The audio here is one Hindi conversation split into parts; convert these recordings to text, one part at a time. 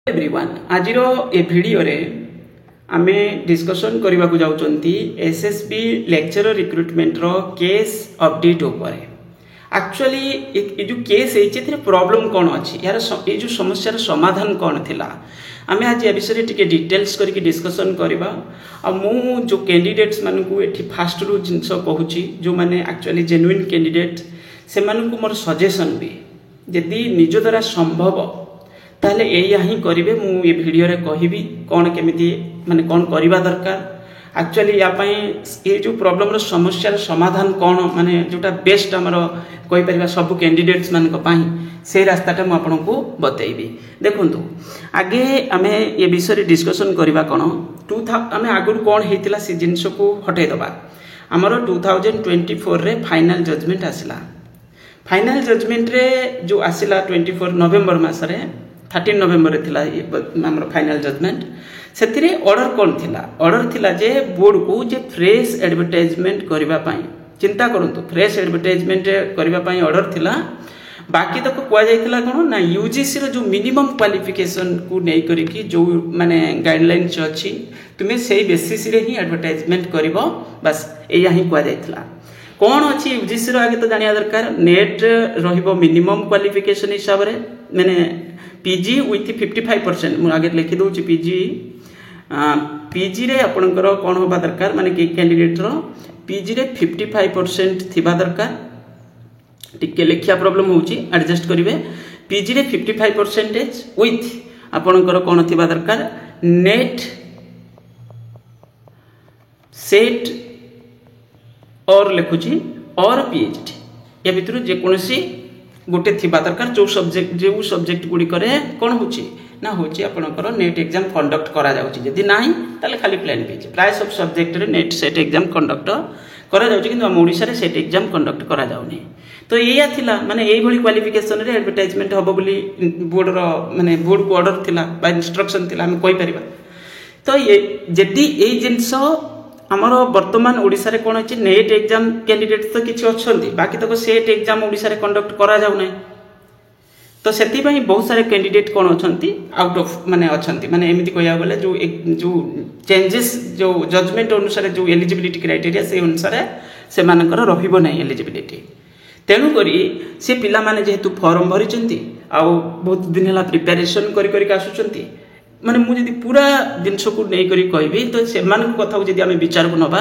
एवरीवन आज ए वीडियो रे आमे डिस्कशन करबा को जाउचंती एसएसबी लेक्चर रिक्रुटमेंट रो केस अपडेट ऊपर। एक्चुअली ए जो केस है एथिरे प्रॉब्लम कोन अछि यार ए जो समस्या समाधान कोन थिला आमे आज ए विषय टिके डिटेल्स करके डिस्कशन करबा। आ मु जो कैंडिडेट्स मान को एठी फास्ट रु जिंस कहूची जो माने एक्चुअली जेन्युइन कैंडिडेट से मान को मोर सजेशन भी यदि निज द्वारा संभव ताले एया ही करिवे। मु ये वीडियो रे कहिबी कोन केमिति माने कोन करबा दरकार। एक्चुअली या पई ए जो प्रॉब्लम रो समस्या रो समाधान कोन माने जोटा बेस्ट हमरो कहि परिबा सब कैंडिडेट्स मान को पई से रास्ताटा मु आपन को बतैबी। देखंतु आगे आमे ये विषय रे डिस्कशन करबा कोन आमे आगुर कोन हेतिला से जिंस को हटै दबा। हमरो 2024 रे फाइनल जजमेंट आसिला। फाइनल जजमेंट रे जो आसिला 24 नवेम्बर मास रे 13 नवेम्बर थिला हमर फाइनल जजमेंट। सेतिरे ऑर्डर कोन थिला ऑर्डर थिला जे बोर्ड को जे फ्रेश एडवर्टाइजमेंट करबा पई चिंता करंतु फ्रेश एडवर्टाइजमेंट करबा पई ऑर्डर थिला। बाकी तक को जाइथिला कोन ना यूजीसी रो जो मिनिमम क्वालिफिकेशन को नै करी कि जो माने गाइडलाइंस अछि तुमे सेही बेसिस रे ही एडवर्टाइजमेंट करबो बस एया ही को जाइथिला। कौन अच्छी यूजीसी रो आगे तो जानिया दरकार नेट रहिबो मिनिमम क्वालिफिकेशन हिसाब रे माने पीजी विथ 55% मु आगे लिखि दउची पीजी रे आपनकर कोन होबा दरकार माने कि कैंडिडेट रो पीजी रे 55% थिबा दरकार। टिके लिखिया प्रॉब्लम होउची एडजस्ट करिवे। पीजी रे 55% विथ आपनकर कोन थिबा दरकार नेट सेट और लिखुची और पीएचडी या भितर जे कोनसी गोटे थिबा दरकार जो सब्जेक्ट गुडी करे कोन होची ना होची आपनकर नेट एग्जाम कंडक्ट करा जाउची। यदि नाही ताले खाली प्लेन पीजी प्राय सब सब्जेक्ट रे नेट सेट एग्जाम कंडक्ट करा जाउची किंतु हम ओडिसा रे सेट एग्जाम कंडक्ट करा जाउनी। तो एया थिला माने एई भली क्वालिफिकेशन रे एडवर्टाइजमेंट हबो बोली बोर्ड रो माने बोर्ड को ऑर्डर थिला बा इंस्ट्रक्शन थिला हम कोइ परिबा। तो ये जदी एई जिंस आमर वर्तमान ओडिसा रे कोन अछि नेट एग्जाम कैंडिडेट तो किछि अछंती बाकी तक सेट एग्जाम ओडिसा रे कंडक्ट करा जाउ नै। तो सेति पई बहुत सारे कैंडिडेट कोन अछंती आउट ऑफ माने अछंती माने एमिति कहया गले जो चेंजेस जो जजमेंट अनुसार जो एलिजिबिलिटी क्राइटेरिया से अनुसार से मानकर रहिबो नै एलिजिबिलिटी। तेनु करी से पिला माने जेहेतु फॉर्म भरिचंती आ बहुत दिन हला प्रिपरेशन करि आसुचंती माने मु जदी पूरा जिंस को नै करी कहबी तो से मान को कथा जदी हमें विचार को नबा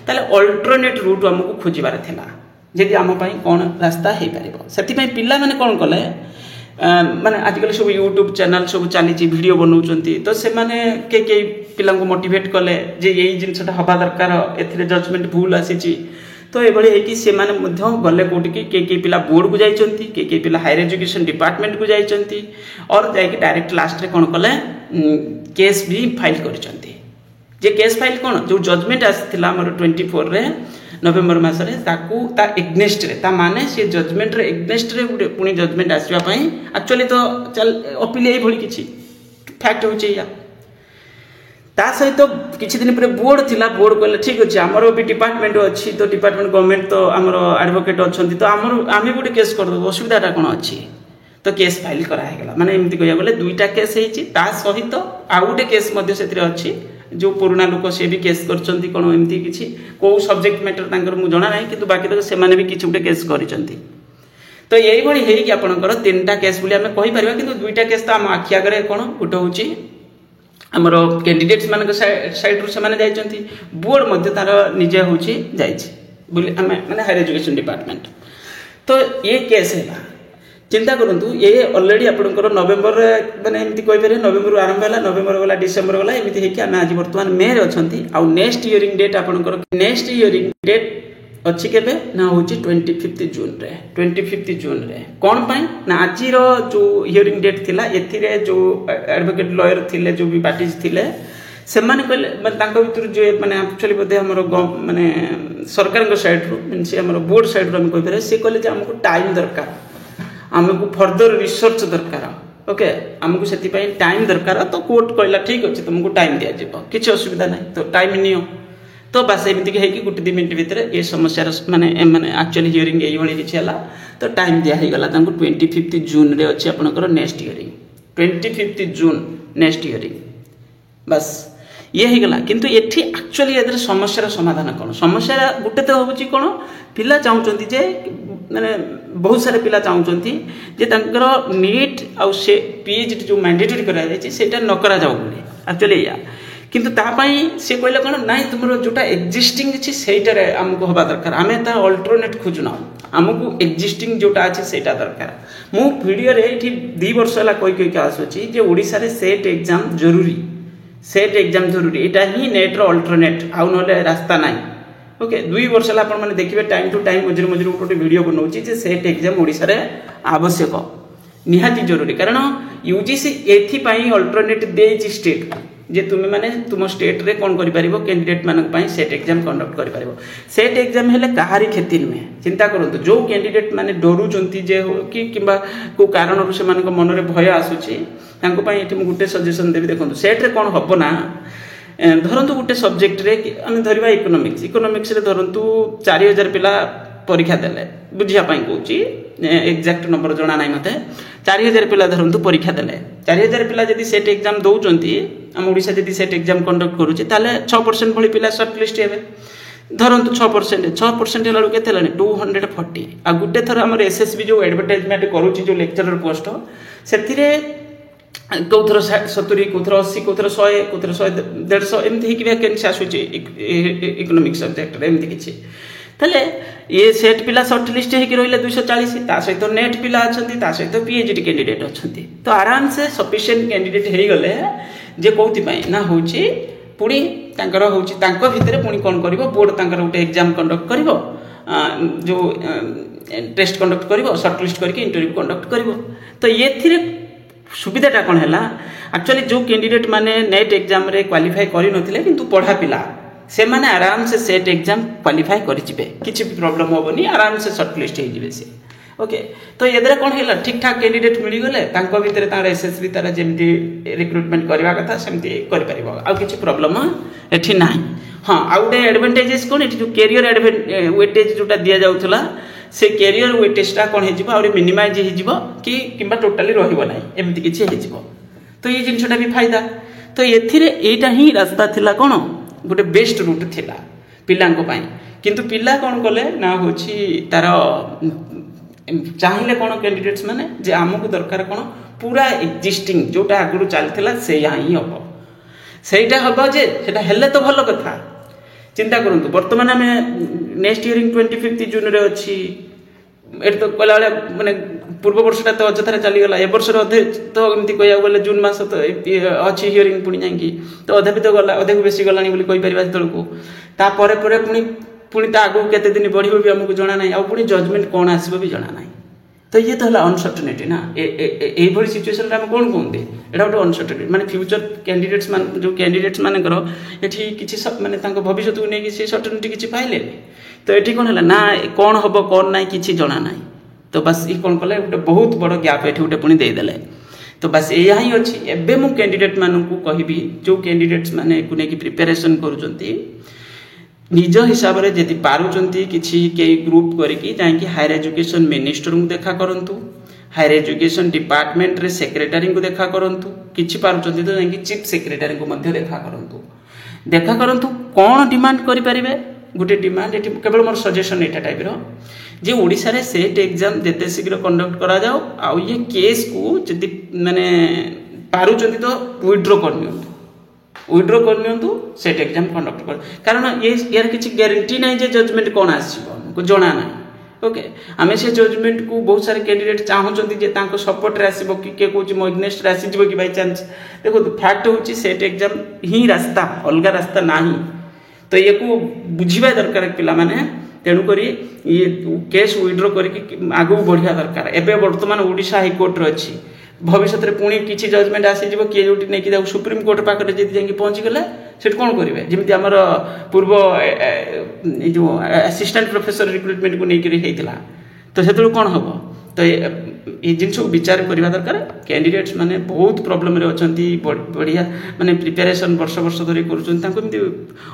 ताले अल्टरनेट रूट हमको खोजिबार थिला जदी हम पई कोन रास्ता हे परिबो। सेति पई पिला माने कोन कले माने आजकल सब यूट्यूब चैनल सब चली वीडियो बनाउचंती तो से माने के पिला को मोटिवेट कले जे एई जिंसटा हबा दरकार एथिरे जजमेंट भूल आसीची। तो ए भली कि से माने मध्य गले कोटी के पिला बोर्ड को जाइचंती के पिला हायर एजुकेशन डिपार्टमेंट को जाइचंती और जाय कि डायरेक्ट लास्ट रे कोन कले केस भी फाइल करिचंती। जे केस फाइल कोन जो जजमेंट आसिथिला हमर 24 रे नवेम्बर मास रे ताकू ता एग्नेस्ट रे ता माने से जजमेंट रे एग्नेस्ट रे पुनी जजमेंट आसीबा पई एक्चुअली तो चल अपील ए भली किछि फैक्ट होची या ता सहित तो किछि दिन पर बोर्ड थिला बोर्ड कहले ठीक अछि हमरो भी डिपार्टमेंट अछि तो डिपार्टमेंट गवर्नमेंट तो हमरो एडवोकेट अछंती तो हमरो आमे गोटे केस कर दो असुविधाटा कोन अछि तो केस फाइल करा हे गेला माने एमति कहया गले दुईटा केस हेछि ता सहित तो आ गोटे केस मध्ये सेतिरे अछि जो पुराना लोक से भी केस करचंती कोन एमति किछि को सब्जेक्ट मैटर तांकर मु जणा नै किंतु बाकी तक से माने भी किछि गोटे केस करिचंती। तो एई भली हेइ कि आपनकर तीनटा केस बोली हमें कहि परिबा किंतु दुईटा केस तो हम आखि आगरे कोन गोटे होछि हमरो कैंडिडेट्स मान साइड रु से माने जाइचंती बोर्ड मध्ये तार निजे होछि जाइछि बोली हमें माने हायर एजुकेशन डिपार्टमेंट। तो ये केस हैला चिंता करंतु ये ऑलरेडी आपनकर नवेम्बर माने एमति कहि पारे नवेम्बर आरंभ होला नवेम्बर वाला डिसेंबर वाला एमति हे कि हम आज वर्तमान मे रे अछंती आ नेक्स्ट हियरिंग डेट आपनकर नेक्स्ट हियरिंग डेट अछि केबे ना होछि 25 जून रे 25 जून रे कोन पई ना आजि रो जो हियरिंग डेट थिला एथिरे जो एडवोकेट लॉयर थिले जो भी पार्टीज थिले से माने कहले माने तांको भितर जे माने एक्चुअली बदे हमरो माने सरकार को साइड रो मींस हमरो बोर्ड साइड रो हम कहि पारे से कहले जे हमको टाइम दरकार हमको फर्दर रिसर्च दरकार ओके हमको सेति पई टाइम दरकार तो कोर्ट कहला ठीक अछि तुमको टाइम दिया जेबो किछ असुविधा नै तो टाइम नियो। तो बस एमती है कि गोटे 2 मिनट भितर ये समस्या माने एक्चुअली हियरिंग एई भली किछि हला तो टाइम दिया हे गला तांको 25 जून रे अछि आपनकर नेक्स्ट हियरिंग 25 जून नेक्स्ट हियरिंग बस ये हो गला किंतु एठी एक्चुअली एदर समस्या समाधान कौन समस्या गोटे तो हूँ कौन पिला चाहूँगी जे माने बहुत सारे पिला चाहूँगी जे तांकर नीट आउ से पीएचडी जो मैंडेटरी करा जायछि सेटा न करा जाऊ बोली एक्चुअली या किंतु तापाई से कहले कौन ना तुम जोटा एक्जिस्टिंग अच्छी सेटार आमको हवा दरकार आम तार अल्टरनेट खोजुना आमको एक्जिस्टिंग जोटा अच्छे सेटा दरकार मु वीडियो रे एठी 2 वर्ष है कही आसूची जे ओडिशा रे सेट एग्जाम जरूरी सेट एग्जाम जरूरी यहाँ ही नेट रो अल्टरनेट आउ ना रास्ता ना ओके 2 वर्ष है आप देखिए टाइम टू टाइम मझे मझे गोटे वीडियो बनाऊँगी जे सेट एग्जाम ओडिशा रे आवश्यक निहाती जरूरी कारण यूजीसी एथि अल्टरनेट देछि स्टेट जे तुम्हें माने तुम स्टेट रे कौन कर कैंडिडेट मानक सेट एग्जाम कंडक्ट कर सेट एग्जाम हेले कहारी क्षति नुहे चिंता करूँ जो कैंडिडेट माने डरुचंती जे कि किंबा को कारण से मन में भय आसूची ये गोटे सजेसन देवी देखो सेट रे कौन हम ना धरतु गोटे सब्जेक्ट रे आम धरवा इकोनोमिक्स रे धरतु 4000 पिला परीक्षा देले बुझापी कौन एक्जाक्ट नंबर जना ना मत 4000 पिला धरतु परीक्षा देले 4000 पिला जदि सेट एग्जाम दौरान आम ओडिशा जदि सेट एग्जाम कंडक्ट करुचे ताले 6% भली पिला सर्ट लिस्ट हे धरतु 6% हेला के 240 आ गुटे थर आम एसएसबी जो एडवर्टाइजमेंट करुची जो लेक्चरर पोस्ट से कौथर 70 कौथर 80 कौथर 100 कौथर 150 एमती ही वैकेंसी आसूची इकोनोमिक्स सब्जेक्ट एमती किछि ताले ये सेट पिला सर्ट लिस्ट होकर रही 240 ता सहित नेट पिला अच्छा सहित पीएचडी कैंडिडेट अच्छा तो आराम से सफिशिएंट कैंडिडेट हो गले जे कौन ना हूँ पुणी भितर पुणी कौन कर बोर्ड गोटे एग्जाम कंडक्ट कर जो टेस्ट कंडक्ट कर सर्ट लिस्ट करके इंटरव्यू कंडक्ट कर तो ये सुविधाटा कौन है एक्चुअली जो कैंडिडेट माने नेट एग्जाम रे क्वालिफाई करि नथिले किंतु पढ़ा पिला से माने आराम से सेट एग्जाम क्वालिफाई करिजिबे किछि भी प्रॉब्लम होबनी आराम से शॉर्ट लिस्ट हे जिवे से ओके तो एदरे कोन हैला ठीक ठाक कैंडिडेट मिली गले तांको भितरे तार एसएसबी तारा जेमती रिक्रुटमेंट करबा कथा सेमती करि परिबो आ किछि प्रॉब्लम एठी नाही हां आउटे एडवांटेजेस कोन एठी जो कैरियर वेटेज जोटा दिया जाउथला से कैरियर वेटेजटा कोन हे जिवो और मिनिमाइज हे जिवो कि किबा टोटली रहिबो नाही एमती किछि हे जिवो तो ये जिनसटा भी फायदा तो एथिरे एटा ही रास्ता थिला कोन गोटे बेस्ट रूट थिला पिलांको पाई किंतु पिला कोन कले ना होछि तार चाहिए कौन कैंडिडेट्स माने जे आमको दरकार कौन पूरा एक्जिस्टिंग जोटा आगु चलता से ही हम सेटा हम जे सेटा हेले तो भल कथा चिंता करूँ बर्तमान आम नेक्स्ट हियरिंग 25 जून रे अच्छी एट तो कहला माने पूर्व वर्षटा तो अଯଥାରେ चलीगला ए वर्ष अधे तो एमती कह गले जून मास तो अच्छी हियरिंग पुणी जाकि तो अधे भी तो गला अधे बेसी गलानी बोली कहि परिबा तळको ता परे परे पुणी ता आगु केते दिन बढ़िबो भी हमको जाना नहीं आ पुणी जजमेंट कौन आसीबो भी जाना नहीं तो ये तो है अनसर्टेनिटी ना ए भली सिचुएशन रे हम कोन कहते एटा गोटे अनसर्टेनिटी माने फ्यूचर कैंडिडेट्स मान जो कैंडिडेट्स मानकर एठी किछि माने तांको भविष्य को नै कि सर्टेनिटी किछि पाइले तो एठी कोन हला ना कौन हबो कौन नाही किछि जाना नहीं तो बस ई कोन कले गोटे बहुत बड़ गैप एठी गोटे पुणी दे देले तो बस एया ही अछि एबे मु कैंडिडेट मानकू कहिबी जो कैंडिडेट्स माने को नै कि प्रिपरेशन करूचंती निज हिसाब से जदि पारुचंती किछि के ग्रुप करके जाकि हायर एजुकेशन मिनिस्टर को देखा करंतु हायर एजुकेशन डिपार्टमेंट रे सेक्रेटरी को देखा करंतु किछि पारुचंती तो जाकि चीफ सेक्रेटरी को मध्य देखा करंतु कौन डिमांड करि परिबे गोटे डिमांड एठी केवल मोर सजेशन एटा टाइप रो जे ओडिसा रे सेट एग्जाम जेते शीघ्र कंडक्ट करा जाओ आ ये केस को जदि माने पारुचंती तो विथड्रॉ करनियंतु करनियंतु सेट एग्जाम कंडक्ट कर कारण ये यार किसी गारंटी नहीं जे जजमेंट कौन आसो जना ना ओके आम से जजमेंट को बहुत सारे कैंडिडेट चाहते जे तांको सपोर्ट रे आसीबो कि के कोच मो अगेंस्ट रे आसीबो कि बाय चांस देखो फैक्ट होची सेट एग्जाम ही रास्ता अलग रास्ता नाही तो ये को बुझिबा दरकार पिला माने तेणु करी ये केस विथड्रॉ करके आगु बढ़िया दरकार एबे वर्तमान ओडिशा हाई कोर्ट रे अछि भविष्य में पुणी किसी जजमेंट आसीज किए जो नहीं सुप्रीम कोर्ट पाखे जी पहुँची गले से कौन करेंगे जमी आमर पूर्व जो असिस्टेंट प्रोफेसर रिक्रुटमेंट को लेकर तो से कौन हम तो ये जिन विचार करवा दरकार कैंडिडेट्स माने बहुत प्रॉब्लम रे अछंती बढ़िया माने प्रिपरेशन वर्ष वर्ष धरी करूँ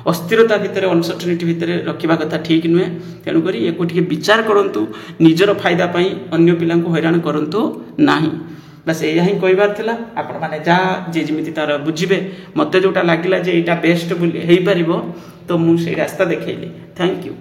अस्थिरता भितर अनसर्टेनिटी भितर रखा कथा ठीक नुहे तेणुक ये विचार करूँ निजर फायदा अन्य पिला हैरान करूँ ना बस एया ही कहबार थिला आपण माने जा जे जेमिति तार बुझिबे मते जोटा लागिला जे एटा बेस्ट हेई परिबो तो मु से रास्ता देखैली। Thank you.